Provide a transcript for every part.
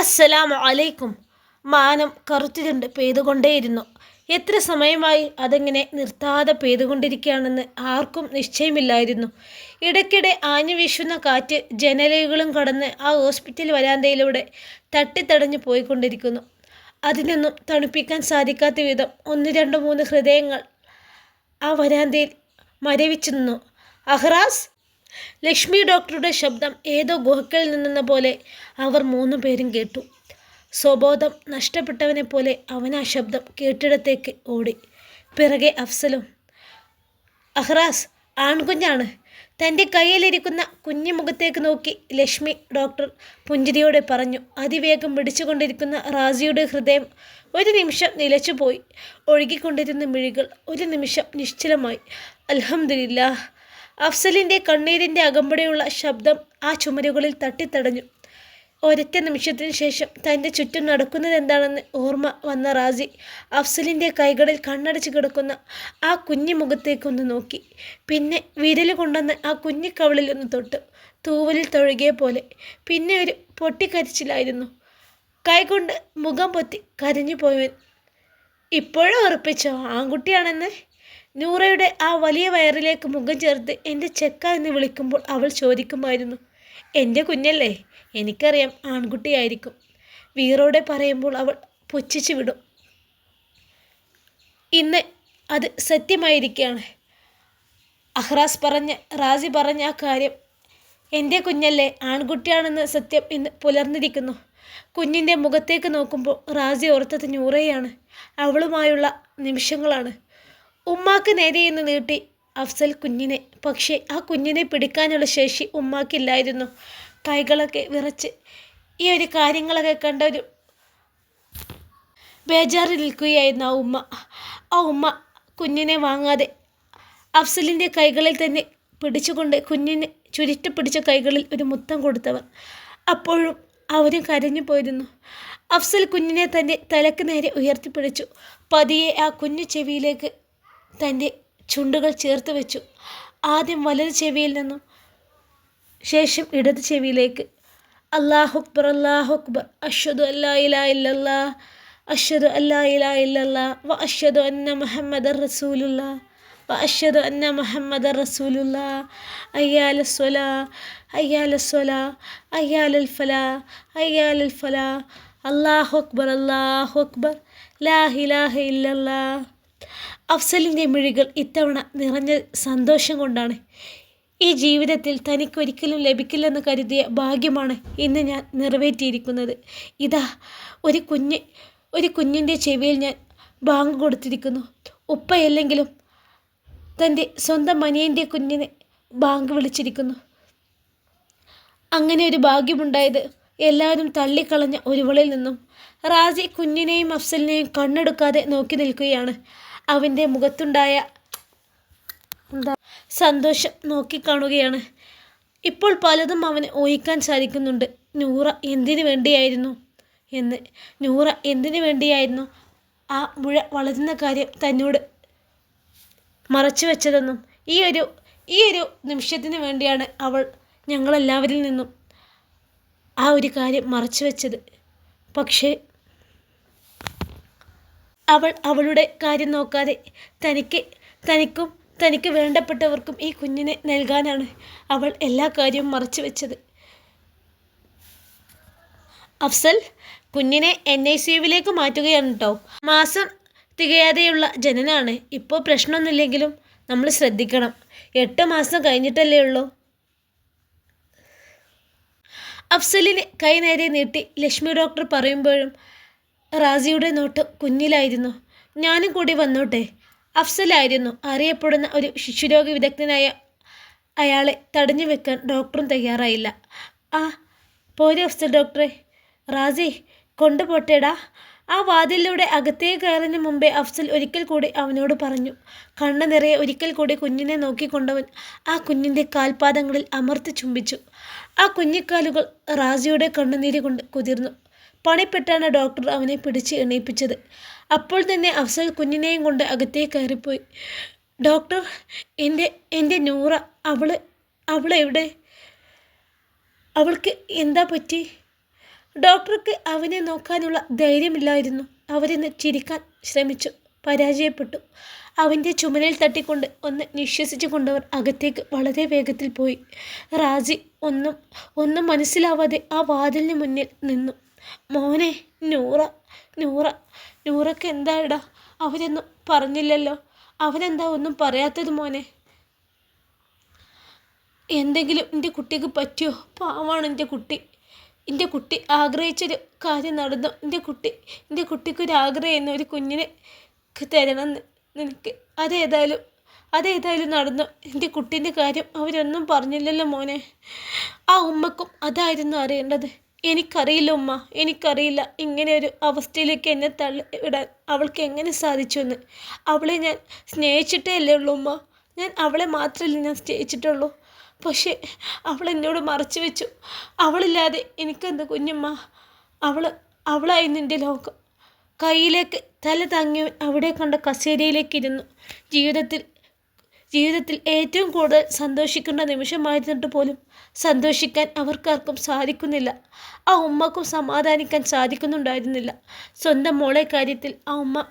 അസ്സലാമു അലൈക്കും. മാനം കറുത്തിരുണ്ട് പെയ്തുകൊണ്ടേയിരുന്നു. എത്ര സമയമായി അതിങ്ങനെ നിർത്താതെ പെയ്തുകൊണ്ടിരിക്കുകയാണെന്ന് ആർക്കും നിശ്ചയമില്ലായിരുന്നു. ഇടയ്ക്കിടെ ആഞ്ഞു വീശുന്ന കാറ്റ് ജനലുകളും കടന്ന് ആ ഹോസ്പിറ്റൽ വരാന്തയിലൂടെ തട്ടിത്തടഞ്ഞു പോയിക്കൊണ്ടിരിക്കുന്നു. അതിനൊന്നും തണുപ്പിക്കാൻ സാധിക്കാത്ത വിധം 1, 2, 3 ഹൃദയങ്ങൾ ആ വരാന്തയിൽ മരവിച്ചു നിന്നു. അഹ്റാസ്! ലക്ഷ്മി ഡോക്ടറുടെ ശബ്ദം ഏതോ ഗുഹയിൽ നിന്നെന്ന പോലെ അവർ 3 പേരും കേട്ടു. സ്വബോധം നഷ്ടപ്പെട്ടവനെ പോലെ അവൻ ആ ശബ്ദം കേട്ടിടത്തേക്ക് ഓടി. പിറകെ അഫ്സലും. അഹ്റാസ്, ആൺകുഞ്ഞാണ്. തൻ്റെ കയ്യിലിരിക്കുന്ന കുഞ്ഞു മുഖത്തേക്ക് നോക്കി ലക്ഷ്മി ഡോക്ടർ പുഞ്ചിരിയോടെ പറഞ്ഞു. അതിവേഗം പിടിച്ചുകൊണ്ടിരിക്കുന്ന റാസിയുടെ ഹൃദയം ഒരു നിമിഷം നിലച്ചുപോയി. ഒഴുകിക്കൊണ്ടിരുന്ന മിഴികൾ ഒരു നിമിഷം നിശ്ചലമായി. അൽഹംദുലില്ലാഹ്. അഫ്സലിൻ്റെ കണ്ണീരിൻ്റെ അകമ്പടിയുള്ള ശബ്ദം ആ ചുമരുകളിൽ തട്ടിത്തടഞ്ഞു. ഒരൊറ്റ നിമിഷത്തിന് ശേഷം തൻ്റെ ചുറ്റും നടക്കുന്നതെന്താണെന്ന് ഓർമ്മ വന്ന റാസി അഫ്സലിൻ്റെ കൈകളിൽ കണ്ണടച്ച് കിടക്കുന്ന ആ കുഞ്ഞു മുഖത്തേക്കൊന്ന് നോക്കി. പിന്നെ വിരൽ കൊണ്ടുവന്ന് ആ കുഞ്ഞിക്കവളിൽ ഒന്ന് തൊട്ടു. തൂവലിൽ തൊഴുകിയ പോലെ. പിന്നെ ഒരു പൊട്ടിക്കരച്ചിലായിരുന്നു. കൈകൊണ്ട് മുഖം പൊത്തി കരഞ്ഞു പോയവൻ. ഇപ്പോഴും ഉറപ്പിച്ചോ ആൺകുട്ടിയാണെന്ന്? നൂറയുടെ ആ വലിയ വയറിലേക്ക് മുഖം ചേർത്ത് എൻ്റെ ചെക്ക എന്ന് വിളിക്കുമ്പോൾ അവൾ ചോദിക്കുമായിരുന്നു. എൻ്റെ കുഞ്ഞല്ലേ, എനിക്കറിയാം ആൺകുട്ടിയായിരിക്കും. വീറോടെ പറയുമ്പോൾ അവൾ പുച്ഛിച്ചു വിടും. ഇന്ന് അത് സത്യമായിരിക്കുകയാണ്. റാസി പറഞ്ഞ ആ കാര്യം എൻ്റെ കുഞ്ഞല്ലേ, ആൺകുട്ടിയാണെന്ന് സത്യം ഇന്ന് പുലർന്നിരിക്കുന്നു. കുഞ്ഞിൻ്റെ മുഖത്തേക്ക് നോക്കുമ്പോൾ റാസി ഓർത്തത് നൂറയാണ്. അവളുമായുള്ള നിമിഷങ്ങളാണ്. ഉമ്മാക്ക് നേരെയെന്ന് നീട്ടി അഫ്സൽ കുഞ്ഞിനെ. പക്ഷേ ആ കുഞ്ഞിനെ പിടിക്കാനുള്ള ശേഷി ഉമ്മാക്കില്ലായിരുന്നു. കൈകളൊക്കെ വിറച്ച് ഈ ഒരു കാര്യങ്ങളൊക്കെ കണ്ട ഒരു ബേജാറിൽ നിൽക്കുകയായിരുന്നു ആ ഉമ്മ കുഞ്ഞിനെ വാങ്ങാതെ അഫ്സലിൻ്റെ കൈകളിൽ തന്നെ പിടിച്ചുകൊണ്ട് കുഞ്ഞിനെ ചുരുട്ടിപ്പിടിച്ച കൈകളിൽ ഒരു മുത്തം കൊടുത്തവർ. അപ്പോഴും അവരും കരഞ്ഞു പോയിരുന്നു. അഫ്സൽ കുഞ്ഞിനെ തൻ്റെ തലക്ക് നേരെ ഉയർത്തിപ്പിടിച്ചു. പതിയെ ആ കുഞ്ഞു ചെവിയിലേക്ക് തൻ്റെ ചുണ്ടുകൾ ചേർത്ത് വെച്ചു. ആദ്യം വലത് ചെവിയിൽ നിന്നും ശേഷം ഇടത് ചെവിയിലേക്ക്. അല്ലാഹു അക്ബർ, അല്ലാഹു അക്ബർ, അഷ്ഹദു അല്ലാ ഇലാഹ ഇല്ലല്ലാഹ്, അഷ്ഹദു അല്ലാ ഇലാഹ ഇല്ലല്ലാഹ്, വ അഷ്ഹദു അന്ന മുഹമ്മദർ റസൂലുള്ളാഹ്, വ അഷ്ഹദു അന്ന മുഹമ്മദർ റസൂലുള്ളാഹ്. അയ്യാല സ്വലാ, അയ്യാല സ്വലാ, അയ്യാലൽ ഫലാ, അയ്യാലൽ ഫലാ. അല്ലാഹു അക്ബർ, അല്ലാഹു അക്ബർ, ലാ ഇലാഹ ഇല്ലല്ലാഹ്. അഫ്സലിൻ്റെ മിഴികൾ ഇത്തവണ നിറഞ്ഞ സന്തോഷം കൊണ്ടാണ്. ഈ ജീവിതത്തിൽ തനിക്കൊരിക്കലും ലഭിക്കില്ലെന്ന് കരുതിയ ഭാഗ്യമാണ് ഇന്ന് ഞാൻ നിറവേറ്റിയിരിക്കുന്നത്. ഇതാ ഒരു കുഞ്ഞിൻ്റെ ചെവിയിൽ ഞാൻ ബാങ്ക് കൊടുത്തിരിക്കുന്നു. ഉപ്പയല്ലെങ്കിലും തൻ്റെ സ്വന്തം അനിയൻ്റെ കുഞ്ഞിനെ ബാങ്ക് വിളിച്ചിരിക്കുന്നു. അങ്ങനെ ഒരു ഭാഗ്യമുണ്ടായത് എല്ലാവരും തള്ളിക്കളഞ്ഞ ഒരുവളിൽ നിന്നും. റാസി കുഞ്ഞിനെയും അഫ്സലിനെയും കണ്ണെടുക്കാതെ നോക്കി നിൽക്കുകയാണ്. അവൻ്റെ മുഖത്തുണ്ടായ സന്തോഷം നോക്കിക്കാണുകയാണ്. ഇപ്പോൾ പലതും അവന് ഊഹിക്കാൻ സാധിക്കുന്നുണ്ട്. നൂറ എന്തിനു വേണ്ടിയായിരുന്നു എന്ന്. നൂറ എന്തിനു വേണ്ടിയായിരുന്നു ആ മുഴ വളരുന്ന കാര്യം തന്നോട് മറച്ചു വെച്ചതെന്നും ഈ ഒരു നിമിഷത്തിന് വേണ്ടിയാണ് അവൾ ഞങ്ങളെല്ലാവരിൽ നിന്നും ആ ഒരു കാര്യം മറച്ചു വെച്ചത്. പക്ഷേ അവൾ അവളുടെ കാര്യം നോക്കാതെ തനിക്കും തനിക്ക് വേണ്ടപ്പെട്ടവർക്കും ഈ കുഞ്ഞിനെ നൽകാനാണ് അവൾ എല്ലാ കാര്യവും മറച്ചു വെച്ചത്. അഫ്സൽ, കുഞ്ഞിനെ NICUവിലേക്ക് മാറ്റുകയാണ് കേട്ടോ. മാസം തികയാതെയുള്ള ജനനാണ്. ഇപ്പോൾ പ്രശ്നമൊന്നുമില്ലെങ്കിലും നമ്മൾ ശ്രദ്ധിക്കണം. 8 മാസം കഴിഞ്ഞിട്ടല്ലേ ഉള്ളൂ. അഫ്സലിന് കൈ നേരെ നീട്ടി ലക്ഷ്മി ഡോക്ടർ പറയുമ്പോഴും റാസിയുടെ നോട്ട് കുഞ്ഞിലായിരുന്നു. ഞാനും കൂടി വന്നോട്ടെ? അഫ്സലായിരുന്നു അറിയപ്പെടുന്ന ഒരു ശിശുരോഗ വിദഗ്ധനായ. അയാളെ തടഞ്ഞു വെക്കാൻ ഡോക്ടറും തയ്യാറായില്ല. ആ പോരെ അഫ്സൽ ഡോക്ടറെ. റാസി, കൊണ്ടുപോട്ടേടാ. ആ വാതിലിലൂടെ അകത്തേക്ക് കയറുന്നതിന് മുമ്പേ അഫ്സൽ ഒരിക്കൽ കൂടി അവനോട് പറഞ്ഞു. കണ്ണു നിറയെ ഒരിക്കൽ കൂടി കുഞ്ഞിനെ നോക്കിക്കൊണ്ടവൻ ആ കുഞ്ഞിൻ്റെ കാൽപാദങ്ങളിൽ അമർത്തി ചുംബിച്ചു. ആ കുഞ്ഞിക്കാലുകൾ റാസിയുടെ കണ്ണുനീര് കൊണ്ട് കുതിർന്നു. പണിപ്പെട്ടാണ് ഡോക്ടർ അവനെ പിടിച്ച് എണീപ്പിച്ചത്. അപ്പോൾ തന്നെ അഫ്സൽ കുഞ്ഞിനെയും കൊണ്ട് അകത്തേക്ക് കയറിപ്പോയി. ഡോക്ടർ, എൻ്റെ നൂറ, അവളെവിടെ? അവൾക്ക് എന്താ പറ്റി? ഡോക്ടർക്ക് അവനെ നോക്കാനുള്ള ധൈര്യമില്ലായിരുന്നു. അവരെന്ന് ചിരിക്കാൻ ശ്രമിച്ചു, പരാജയപ്പെട്ടു. അവൻ്റെ ചുമലിൽ തട്ടിക്കൊണ്ട് ഒന്ന് നിശ്വസിച്ചു കൊണ്ടവർ അകത്തേക്ക് വളരെ വേഗത്തിൽ പോയി. റാജി ഒന്നും മനസ്സിലാവാതെ ആ വാതിലിന് മുന്നിൽ നിന്നു. മോനെ, നൂറ നൂറ നൂറക്ക് എന്താടാ? അവരൊന്നും പറഞ്ഞില്ലല്ലോ. അവനെന്താ ഒന്നും പറയാത്തത് മോനെ? എന്തെങ്കിലും എൻ്റെ കുട്ടിക്ക് പറ്റിയോ? പാവാണ് എൻ്റെ കുട്ടി. എൻ്റെ കുട്ടി ആഗ്രഹിച്ചൊരു കാര്യം നടന്നു. എൻ്റെ കുട്ടിക്കൊരാഗ്രഹമായിരുന്നു, ഒരു കുഞ്ഞിനെ തരണമെന്ന് നിനക്ക്. അതേതായാലും നടന്നു. എൻ്റെ കുട്ടീൻ്റെ കാര്യം അവരൊന്നും പറഞ്ഞില്ലല്ലോ മോനെ. ആ ഉമ്മക്കും അതായിരുന്നു അറിയേണ്ടത്. എനിക്കറിയില്ല ഉമ്മ, എനിക്കറിയില്ല ഇങ്ങനെ ഒരു അവസ്ഥയിലേക്ക് എന്നെ തള്ളി വിടാൻ അവൾക്ക് എങ്ങനെ സാധിച്ചു എന്ന്. അവളെ ഞാൻ സ്നേഹിച്ചിട്ടേ അല്ലേ ഉള്ളൂ ഉമ്മ. ഞാൻ അവളെ മാത്രമല്ലേ ഞാൻ സ്നേഹിച്ചിട്ടുള്ളൂ. പക്ഷേ അവൾ എന്നോട് മറച്ചു വെച്ചു. അവളില്ലാതെ എനിക്കെന്ത് കുഞ്ഞുമ്മ? അവളായിരുന്നു എൻ്റെ ലോകം. കയ്യിലേക്ക് തല താങ്ങിയവൻ അവിടെ കണ്ട കസേരയിലേക്ക് ഇരുന്നു. ജീവിതത്തിൽ ഏറ്റവും കൂടുതൽ സന്തോഷിക്കേണ്ട നിമിഷമായിരുന്നിട്ട് പോലും സന്തോഷിക്കാൻ അവർക്കാർക്കും സാധിക്കുന്നില്ല. ആ ഉമ്മക്കും സമാധാനിക്കാൻ സാധിക്കുന്നുണ്ടായിരുന്നില്ല. സ്വന്തം മോളെ കാര്യത്തിൽ ആ ഉമ്മ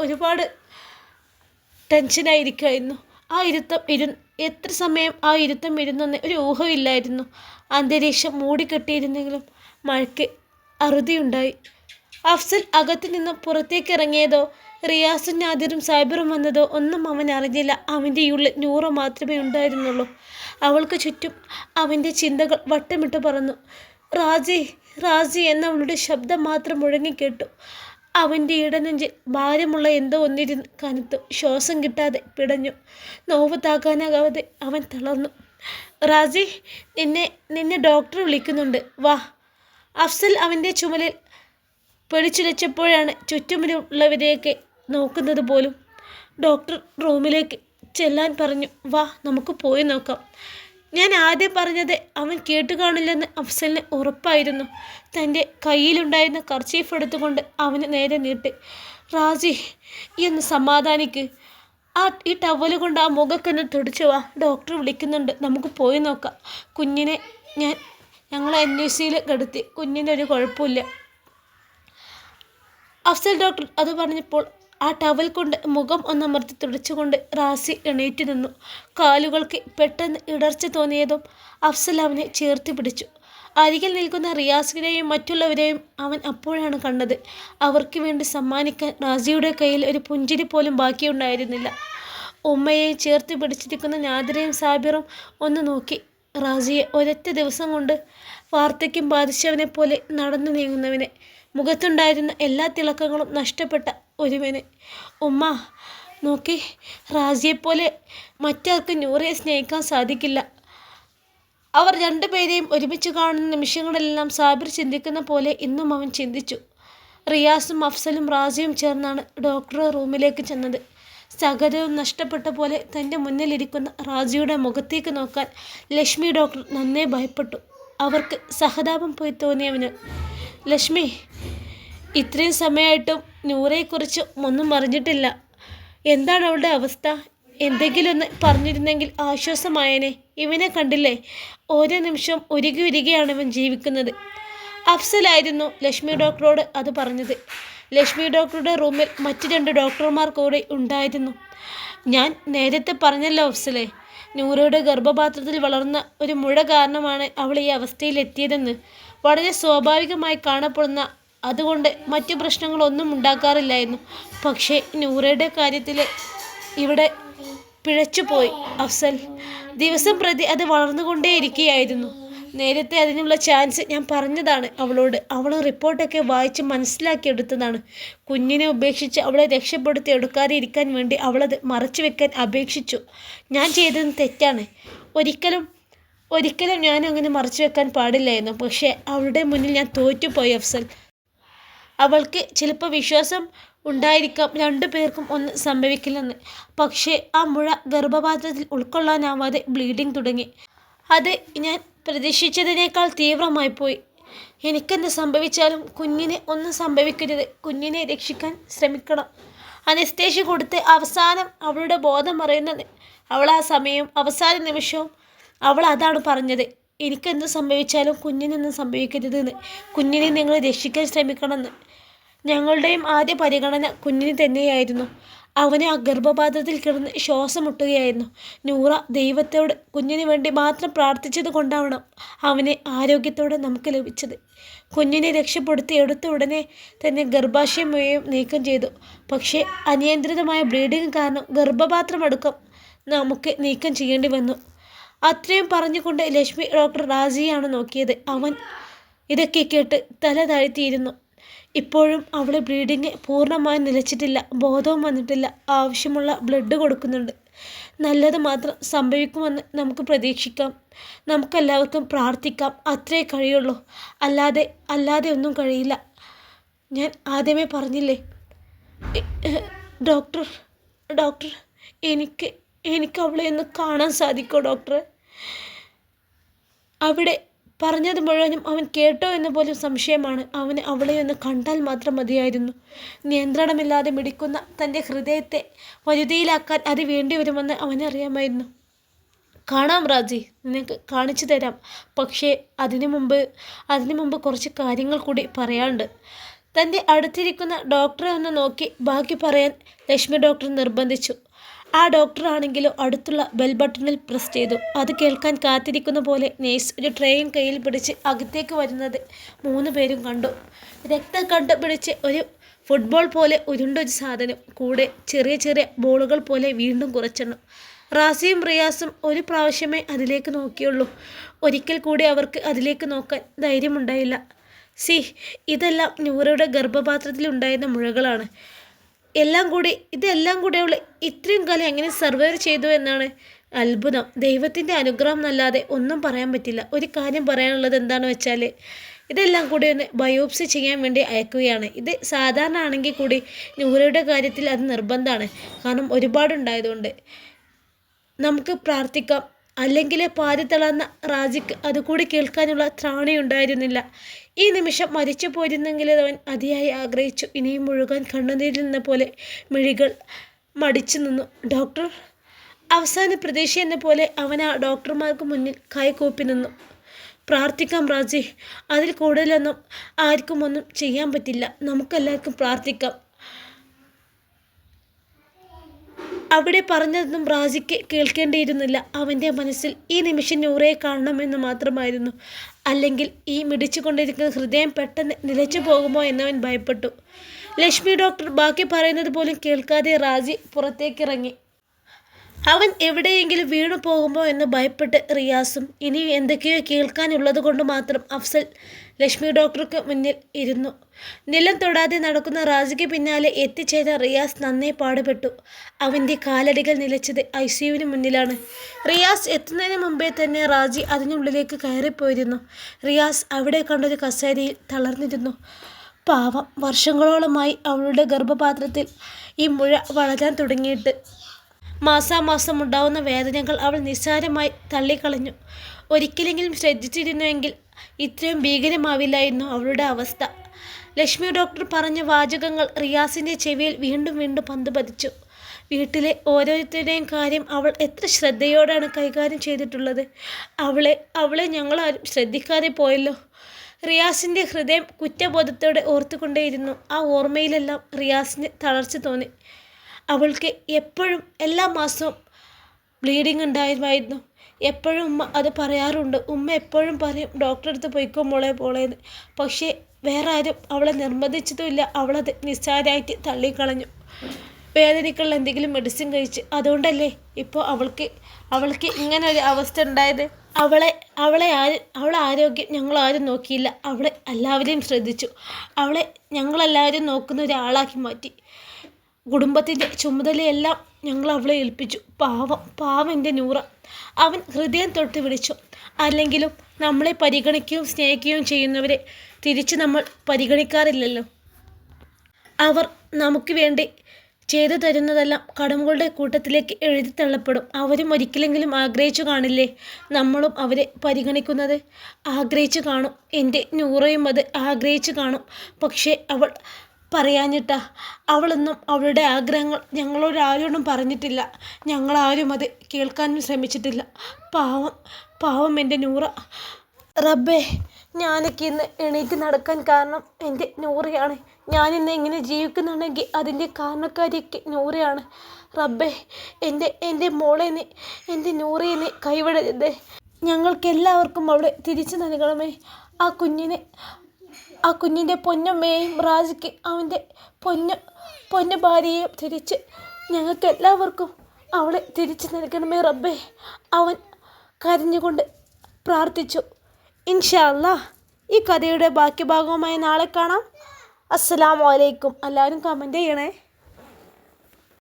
ഒരുപാട് ടെൻഷനായിരിക്കുമായിരുന്നു. എത്ര സമയം ആ ഇരുത്തം ഇരുന്നെന്ന് ഒരു ഊഹമില്ലായിരുന്നു. അന്തരീക്ഷം മൂടിക്കെട്ടിയിരുന്നെങ്കിലും മഴയ്ക്ക് അറുതിയുണ്ടായി. അഫ്സൽ അകത്തു നിന്ന് പുറത്തേക്ക് ഇറങ്ങിയതോ റിയാസും നാദിറും സാബിറും വന്നതോ ഒന്നും അവൻ അറിഞ്ഞില്ല. അവൻ്റെ ഉള്ളിൽ നൂറ മാത്രമേ ഉണ്ടായിരുന്നുള്ളൂ. അവൾക്ക് ചുറ്റും അവൻ്റെ ചിന്തകൾ വട്ടമിട്ട് പറന്നു. റാജി എന്നവളുടെ ശബ്ദം മാത്രം മുഴങ്ങിക്കേട്ടു. അവൻ്റെ ഇടനെഞ്ചിൽ ഭാരമുള്ള എന്തോ ഒന്നിരുന്ന് കനത്തു. ശ്വാസം കിട്ടാതെ പിടഞ്ഞു. നോവ് താക്കാനാകാതെ അവൻ തളർന്നു. റാജി, നിന്നെ ഡോക്ടർ വിളിക്കുന്നുണ്ട്, വാ. അഫ്സൽ അവൻ്റെ ചുമലിൽ പിടിച്ചുലച്ചപ്പോഴാണ് ചുറ്റുമുള്ളവരെയൊക്കെ നോക്കുന്നത് പോലും. ഡോക്ടർ റൂമിലേക്ക് ചെല്ലാൻ പറഞ്ഞു. വാ, നമുക്ക് പോയി നോക്കാം. ഞാൻ ആദ്യം പറഞ്ഞത് അവൻ കേട്ടു കാണില്ലെന്ന് അഫ്സലിന് ഉറപ്പായിരുന്നു. തൻ്റെ കയ്യിലുണ്ടായിരുന്ന കർച്ചീഫ് എടുത്തുകൊണ്ട് അവന് നേരെ നീട്ടി. റാജി, എന്ന് സമാധാനിക്ക്. ഈ ടവല് കൊണ്ട് ആ മുഖക്കൊന്ന് തുടച്ചു വാ. ഡോക്ടർ വിളിക്കുന്നുണ്ട്, നമുക്ക് പോയി നോക്കാം. കുഞ്ഞിനെ ഞങ്ങൾ NICUയിൽ കിടത്തി. കുഞ്ഞിൻ്റെ ഒരു കുഴപ്പമില്ല. അഫ്സൽ ഡോക്ടർ അത് പറഞ്ഞപ്പോൾ ആ ടവൽ കൊണ്ട് മുഖം ഒന്നമർത്തി തുടച്ചുകൊണ്ട് റാസി എണീറ്റ് നിന്നു. കാലുകൾക്ക് പെട്ടെന്ന് ഇടർച്ച തോന്നിയതും അഫ്സൽ അവനെ ചേർത്ത് പിടിച്ചു. അരികിൽ നിൽക്കുന്ന റിയാസിനെയും മറ്റുള്ളവരെയും അവൻ അപ്പോഴാണ് കണ്ടത്. അവർക്ക് വേണ്ടി സമ്മാനിക്കാൻ റാസിയുടെ കയ്യിൽ ഒരു പുഞ്ചിരി പോലും ബാക്കിയുണ്ടായിരുന്നില്ല. ഉമ്മയെ ചേർത്ത് പിടിച്ചിരിക്കുന്ന നാദിറയും സാബിറും ഒന്ന് നോക്കി. റാസിയെ ഒരൊറ്റ ദിവസം കൊണ്ട് വാർദ്ധക്യം ബാധിച്ചവനെ പോലെ നടന്നു നീങ്ങുന്നവനെ, മുഖത്തുണ്ടായിരുന്ന എല്ലാ തിളക്കങ്ങളും നഷ്ടപ്പെട്ട ഒരുവന്. ഉമ്മ നോക്കി, റാസിയെപ്പോലെ മറ്റാർക്കും നൂറയെ സ്നേഹിക്കാൻ സാധിക്കില്ല. അവർ രണ്ടുപേരെയും ഒരുമിച്ച് കാണുന്ന നിമിഷങ്ങളിലെല്ലാം സാബിർ ചിന്തിക്കുന്ന പോലെ ഇന്നും അവൻ ചിന്തിച്ചു. റിയാസും അഫ്സലും റാസിയും ചേർന്നാണ് ഡോക്ടറുടെ റൂമിലേക്ക് ചെന്നത്. സകലവും നഷ്ടപ്പെട്ട പോലെ തൻ്റെ മുന്നിലിരിക്കുന്ന റാസിയുടെ മുഖത്തേക്ക് നോക്കാൻ ലക്ഷ്മി ഡോക്ടർ നന്നേ ഭയപ്പെട്ടു. അവർക്ക് സഹതാപം പോയി തോന്നിയവന്, ലക്ഷ്മി, ഇത്രയും സമയമായിട്ടും നൂറയെക്കുറിച്ച് ഒന്നും അറിഞ്ഞിട്ടില്ല. എന്താണ് അവളുടെ അവസ്ഥ? എന്തെങ്കിലും ഒന്ന് പറഞ്ഞിരുന്നെങ്കിൽ ആശ്വാസമായേനെ. ഇവനെ കണ്ടില്ലേ, ഓരോ നിമിഷവും ഉരുകിയാണ് ഇവൻ ജീവിക്കുന്നത്. അഫ്സലായിരുന്നു ലക്ഷ്മി ഡോക്ടറോട് അത് പറഞ്ഞത്. ലക്ഷ്മി ഡോക്ടറുടെ റൂമിൽ മറ്റു 2 ഡോക്ടർമാർ കൂടി ഉണ്ടായിരുന്നു. ഞാൻ നേരത്തെ പറഞ്ഞല്ലോ അഫ്സലെ, നൂറയുടെ ഗർഭപാത്രത്തിൽ വളർന്ന ഒരു മുഴ കാരണമാണ് അവൾ ഈ അവസ്ഥയിലെത്തിയതെന്ന്. വളരെ സ്വാഭാവികമായി കാണപ്പെടുന്ന, അതുകൊണ്ട് മറ്റു പ്രശ്നങ്ങളൊന്നും ഉണ്ടാക്കാറില്ലായിരുന്നു. പക്ഷേ നൂറയുടെ കാര്യത്തിൽ ഇവിടെ പിഴച്ചുപോയി അഫ്സൽ. ദിവസം പ്രതി അത് വളർന്നുകൊണ്ടേയിരിക്കുകയായിരുന്നു. നേരത്തെ അതിനുള്ള ചാൻസ് ഞാൻ പറഞ്ഞതാണ് അവളോട്. അവൾ റിപ്പോർട്ടൊക്കെ വായിച്ച് മനസ്സിലാക്കിയെടുത്തതാണ്. കുഞ്ഞിനെ ഉപേക്ഷിച്ച് അവളെ രക്ഷപ്പെടുത്തി എടുക്കാതെ ഇരിക്കാൻ വേണ്ടി അവളത് മറച്ചു വെക്കാൻ അപേക്ഷിച്ചു. ഞാൻ ചെയ്തത് തെറ്റാണ്. ഒരിക്കലും ഞാൻ അങ്ങനെ മറച്ചു വെക്കാൻ പാടില്ലായിരുന്നു. പക്ഷേ അവളുടെ മുന്നിൽ ഞാൻ തോറ്റുപോയി അഫ്സൽ. അവൾക്ക് ചിലപ്പോൾ വിശ്വാസം ഉണ്ടായിരിക്കാം 2 പേർക്കും ഒന്നും സംഭവിക്കില്ലെന്ന്. പക്ഷേ ആ മുഴ ഗർഭപാത്രത്തിൽ ഉൾക്കൊള്ളാനാവാതെ ബ്ലീഡിങ് തുടങ്ങി. അത് ഞാൻ പ്രതീക്ഷിച്ചതിനേക്കാൾ തീവ്രമായി പോയി. എനിക്കെന്ത് സംഭവിച്ചാലും കുഞ്ഞിനെ ഒന്നും സംഭവിക്കരുത്. കുഞ്ഞിനെ രക്ഷിക്കാൻ ശ്രമിക്കണം. അനസ്തേഷ്യ കൊടുത്ത് അവസാനം അവളുടെ ബോധം അറിയുന്നത് അവൾ ആ സമയവും അവസാന നിമിഷവും അവൾ അതാണ് പറഞ്ഞത്. എനിക്കെന്ത് സംഭവിച്ചാലും കുഞ്ഞിനൊന്നും സംഭവിക്കരുതെന്ന്, കുഞ്ഞിനെ നിങ്ങൾ രക്ഷിക്കാൻ ശ്രമിക്കണമെന്ന്. ഞങ്ങളുടെയും ആദ്യ പരിഗണന കുഞ്ഞിന് തന്നെയായിരുന്നു. അവനെ ആ ഗർഭപാത്രത്തിൽ കിടന്ന് ശ്വാസം മുട്ടുകയായിരുന്നു. നൂറ ദൈവത്തോട് കുഞ്ഞിന് വേണ്ടി മാത്രം പ്രാർത്ഥിച്ചത് കൊണ്ടാവണം അവനെ ആരോഗ്യത്തോടെ നമുക്ക് ലഭിച്ചത്. കുഞ്ഞിനെ രക്ഷപ്പെടുത്തി എടുത്ത ഉടനെ തന്നെ ഗർഭാശയം മുഴുവൻ നീക്കം ചെയ്തു. പക്ഷേ അനിയന്ത്രിതമായ ബ്ലീഡിങ് കാരണം ഗർഭപാത്രമടക്കം നമുക്ക് നീക്കം ചെയ്യേണ്ടി വന്നു. അത്രയും പറഞ്ഞുകൊണ്ട് ലക്ഷ്മി ഡോക്ടർ റാസിയാണ് നോക്കിയത്. അവൻ ഇതൊക്കെ കേട്ട് തല താഴ്ത്തിയിരുന്നു. ഇപ്പോഴും അവളെ ബ്ലീഡിങ് പൂർണ്ണമായും നിലച്ചിട്ടില്ല, ബോധവും വന്നിട്ടില്ല. ആവശ്യമുള്ള ബ്ലഡ് കൊടുക്കുന്നുണ്ട്. നല്ലത് മാത്രം സംഭവിക്കുമെന്ന് നമുക്ക് പ്രതീക്ഷിക്കാം. നമുക്കെല്ലാവർക്കും പ്രാർത്ഥിക്കാം. അത്രേ കഴിയുള്ളൂ. അല്ലാതെ ഒന്നും കഴിയില്ല. ഞാൻ ആദ്യമേ പറഞ്ഞില്ലേ ഡോക്ടർ ഡോക്ടർ എനിക്ക് അവളെ ഒന്ന് കാണാൻ സാധിക്കുമോ ഡോക്ടർ? അവിടെ പറഞ്ഞത് മുഴുവനും അവൻ കേട്ടോ എന്ന് പോലും സംശയമാണ്. അവന് അവളെ ഒന്ന് കണ്ടാൽ മാത്രം മതിയായിരുന്നു. നിയന്ത്രണമില്ലാതെ മിടിക്കുന്ന തൻ്റെ ഹൃദയത്തെ വരുതിയിലാക്കാൻ അത് വേണ്ടി വരുമെന്ന് അവനറിയാമായിരുന്നു. കാണാം റാജി, നിനക്ക് കാണിച്ചു തരാം. പക്ഷേ അതിനു മുമ്പ് കുറച്ച് കാര്യങ്ങൾ കൂടി പറയാനുണ്ട്. തൻ്റെ അടുത്തിരിക്കുന്ന ഡോക്ടറെ ഒന്ന് നോക്കി ബാക്കി പറയാൻ ലക്ഷ്മി ഡോക്ടർ നിർബന്ധിച്ചു. ആ ഡോക്ടറാണെങ്കിലോ അടുത്തുള്ള ബെൽ ബട്ടണിൽ പ്രസ് ചെയ്തു. അത് കേൾക്കാൻ കാത്തിരിക്കുന്ന പോലെ നേഴ്സ് ഒരു ട്രെയിൻ കയ്യിൽ പിടിച്ച് അകത്തേക്ക് വരുന്നത് 3 പേരും കണ്ടു. രക്തം കണ്ടുപിടിച്ച് ഒരു ഫുട്ബോൾ പോലെ ഉരുണ്ടൊരു സാധനം, കൂടെ ചെറിയ ചെറിയ ബോളുകൾ പോലെ വീണ്ടും കുറച്ചെണ്ണം. റാസിയും റിയാസും ഒരു പ്രാവശ്യമേ അതിലേക്ക് നോക്കിയുള്ളൂ. ഒരിക്കൽ കൂടി അവർക്ക് അതിലേക്ക് നോക്കാൻ ധൈര്യമുണ്ടായില്ല. ഇതെല്ലാം നൂറയുടെ ഗർഭപാത്രത്തിലുണ്ടായിരുന്ന മുഴകളാണ്. ഇതെല്ലാം കൂടി അവൾ ഇത്രയും കാലം എങ്ങനെ സർവൈവ് ചെയ്തു എന്നാണ് അത്ഭുതം. ദൈവത്തിൻ്റെ അനുഗ്രഹം എന്നല്ലാതെ ഒന്നും പറയാൻ പറ്റില്ല. ഒരു കാര്യം പറയാനുള്ളത് എന്താണെന്ന് വെച്ചാൽ ഇതെല്ലാം കൂടി ഒന്ന് ബയോപ്സി ചെയ്യാൻ വേണ്ടി അയക്കുകയാണ്. ഇത് സാധാരണ ആണെങ്കിൽ കൂടി നൂറയുടെ കാര്യത്തിൽ അത് നിർബന്ധമാണ്. കാരണം ഒരുപാടുണ്ടായതുകൊണ്ട്. നമുക്ക് പ്രാർത്ഥിക്കാം. അല്ലെങ്കിൽ പാതി തളർന്ന റാജിക്ക് അതുകൂടി കേൾക്കാനുള്ള ത്രാണിയുണ്ടായിരുന്നില്ല. ഈ നിമിഷം മരിച്ചു പോയിരുന്നെങ്കിൽ അവൻ അതിയായി ആഗ്രഹിച്ചു. ഇനിയും മുഴുകാൻ കണ്ണുനീരിൽ നിന്ന പോലെ മിഴികൾ മടിച്ചു നിന്നു. ഡോക്ടർ, അവസാന പ്രതീക്ഷ എന്ന പോലെ അവൻ ആ ഡോക്ടർമാർക്ക് മുന്നിൽ കൈകൂപ്പി നിന്നു. പ്രാർത്ഥിക്കാം റാജി, അതിൽ കൂടുതലൊന്നും ആർക്കും ഒന്നും ചെയ്യാൻ പറ്റില്ല. നമുക്കെല്ലാവർക്കും പ്രാർത്ഥിക്കാം. അവിടെ പറഞ്ഞതൊന്നും റാജിക്ക് കേൾക്കേണ്ടിയിരുന്നില്ല. അവൻ്റെ മനസ്സിൽ ഈ നിമിഷം നൂറയെ കാണണമെന്ന് മാത്രമായിരുന്നു. അല്ലെങ്കിൽ ഈ മിടിച്ചുകൊണ്ടിരിക്കുന്ന ഹൃദയം പെട്ടെന്ന് നിലച്ചു പോകുമോ എന്നവൻ ഭയപ്പെട്ടു. ലക്ഷ്മി ഡോക്ടർ ബാക്കി പറയുന്നത് പോലും കേൾക്കാതെ റാജി പുറത്തേക്കിറങ്ങി. അവൻ എവിടെയെങ്കിലും വീണു പോകുമോ എന്ന് ഭയപ്പെട്ട് റിയാസും. ഇനി എന്തൊക്കെയോ കേൾക്കാനുള്ളത് കൊണ്ട് മാത്രം അഫ്സൽ ലക്ഷ്മി ഡോക്ടർക്ക് മുന്നിൽ ഇരുന്നു. നിലം തൊടാതെ നടക്കുന്ന റാജിക്ക് പിന്നാലെ എത്തിച്ചേരാൻ റിയാസ് നന്നേ പാടുപെട്ടു. അവൻ്റെ കാലടികൾ നിലച്ചത് ICUവിന് മുന്നിലാണ്. റിയാസ് എത്തുന്നതിന് മുമ്പേ തന്നെ റാജി അതിനുള്ളിലേക്ക് കയറിപ്പോയിരുന്നു. റിയാസ് അവിടെ കണ്ടൊരു കസേരയിൽ തളർന്നിരുന്നു. പാവം, വർഷങ്ങളോളമായി അവളുടെ ഗർഭപാത്രത്തിൽ ഈ മുഴ വളരാൻ തുടങ്ങിയിട്ട്. മാസാമാസം ഉണ്ടാവുന്ന വേദനകൾ അവൾ നിസ്സാരമായി തള്ളിക്കളഞ്ഞു. ഒരിക്കലെങ്കിലും ശ്രദ്ധിച്ചിരുന്നുവെങ്കിൽ ഇത്രയും ഭീകരമാവില്ലായിരുന്നു അവളുടെ അവസ്ഥ. ലക്ഷ്മി ഡോക്ടർ പറഞ്ഞ വാചകങ്ങൾ റിയാസിൻ്റെ ചെവിയിൽ വീണ്ടും വീണ്ടും പന്ത് പതിച്ചു. വീട്ടിലെ ഓരോരുത്തരുടെയും കാര്യം അവൾ എത്ര ശ്രദ്ധയോടാണ് കൈകാര്യം ചെയ്തിട്ടുള്ളത്. അവളെ ഞങ്ങളാരും ശ്രദ്ധിക്കാതെ പോയല്ലോ. റിയാസിൻ്റെ ഹൃദയം കുറ്റബോധത്തോടെ ഓർത്തുകൊണ്ടേയിരുന്നു. ആ ഓർമ്മയിലെല്ലാം റിയാസിന് തളർച്ച തോന്നി. അവൾക്ക് എപ്പോഴും എല്ലാ മാസവും ബ്ലീഡിങ് ഉണ്ടായിരുന്നു. എപ്പോഴും ഉമ്മ അത് പറയാറുണ്ട്. ഉമ്മ എപ്പോഴും പറയും ഡോക്ടറെ അടുത്ത് പോയിക്കോ പോളേന്ന്. പക്ഷേ വേറെ ആരും അവളെ നിർബന്ധിച്ചതുമില്ല. അവളത് നിസ്സാരമായിട്ട് തള്ളിക്കളഞ്ഞു. വേദനയ്ക്കുള്ള എന്തെങ്കിലും മെഡിസിൻ കഴിച്ച്. അതുകൊണ്ടല്ലേ ഇപ്പോൾ അവൾക്ക് ഇങ്ങനെ ഒരു അവസ്ഥ ഉണ്ടായത്. അവളെ ആരോഗ്യം ഞങ്ങളാരും നോക്കിയില്ല. അവളെ എല്ലാവരെയും ശ്രദ്ധിച്ചു. അവളെ ഞങ്ങളെല്ലാവരും നോക്കുന്ന ഒരാളാക്കി മാറ്റി. കുടുംബത്തിൻ്റെ ചുമതലയെല്ലാം ഞങ്ങൾ അവളെ ഏൽപ്പിച്ചു. പാവം എൻ്റെ നൂറ. അവൻ ഹൃദയം തൊട്ട് വിളിച്ചു. അല്ലെങ്കിലും നമ്മളെ പരിഗണിക്കുകയും സ്നേഹിക്കുകയും ചെയ്യുന്നവരെ തിരിച്ച് നമ്മൾ പരിഗണിക്കാറില്ലല്ലോ. അവർ നമുക്ക് വേണ്ടി ചെയ്തു തരുന്നതെല്ലാം കടമകളുടെ കൂട്ടത്തിലേക്ക് എഴുതി തള്ളപ്പെടും. അവരും ഒരിക്കലെങ്കിലും ആഗ്രഹിച്ചു കാണില്ലേ നമ്മളും അവരെ പരിഗണിക്കുന്നത്? ആഗ്രഹിച്ചു കാണും. എൻ്റെ നൂറയും അത് ആഗ്രഹിച്ചു കാണും. പക്ഷേ അവൾ പറയാഞ്ഞിട്ടാ. അവളൊന്നും അവളുടെ ആഗ്രഹങ്ങൾ ഞങ്ങളോട് ആരോടും പറഞ്ഞിട്ടില്ല. ഞങ്ങളാരും അത് കേൾക്കാനും ശ്രമിച്ചിട്ടില്ല. പാവം പാവം എൻ്റെ നൂറ. റബ്ബേ, ഞാനൊക്കെ ഇന്ന് എണീറ്റ് നടക്കാൻ കാരണം എൻ്റെ നൂറയാണ്. ഞാനിന്ന് ഇങ്ങനെ ജീവിക്കുന്നുണ്ടെങ്കിൽ അതിൻ്റെ കാരണക്കാരിയൊക്കെ നൂറയാണ്. റബ്ബേ, എൻ്റെ മോളെ നീ, എൻ്റെ നൂറയെ നീ കൈവിടരുതേ. ഞങ്ങൾക്കെല്ലാവർക്കും അവളെ തിരിച്ചു നൽകണമേ. ആ കുഞ്ഞിൻ്റെ പൊന്നമ്മയെയും റാജിക്ക് അവൻ്റെ പൊന്നു ഭാര്യയെയും തിരിച്ച് ഞങ്ങൾക്കെല്ലാവർക്കും അവളെ തിരിച്ചു നൽകണമേ റബ്ബേ. അവൻ കരഞ്ഞുകൊണ്ട് പ്രാർത്ഥിച്ചു. ഇൻഷാ അല്ലാഹ് ഈ കഥയുടെ ബാക്കി ഭാഗവുമായി നാളെ കാണാം. അസ്സലാമു അലൈക്കും. എല്ലാവരും കമൻറ്റ് ചെയ്യണേ.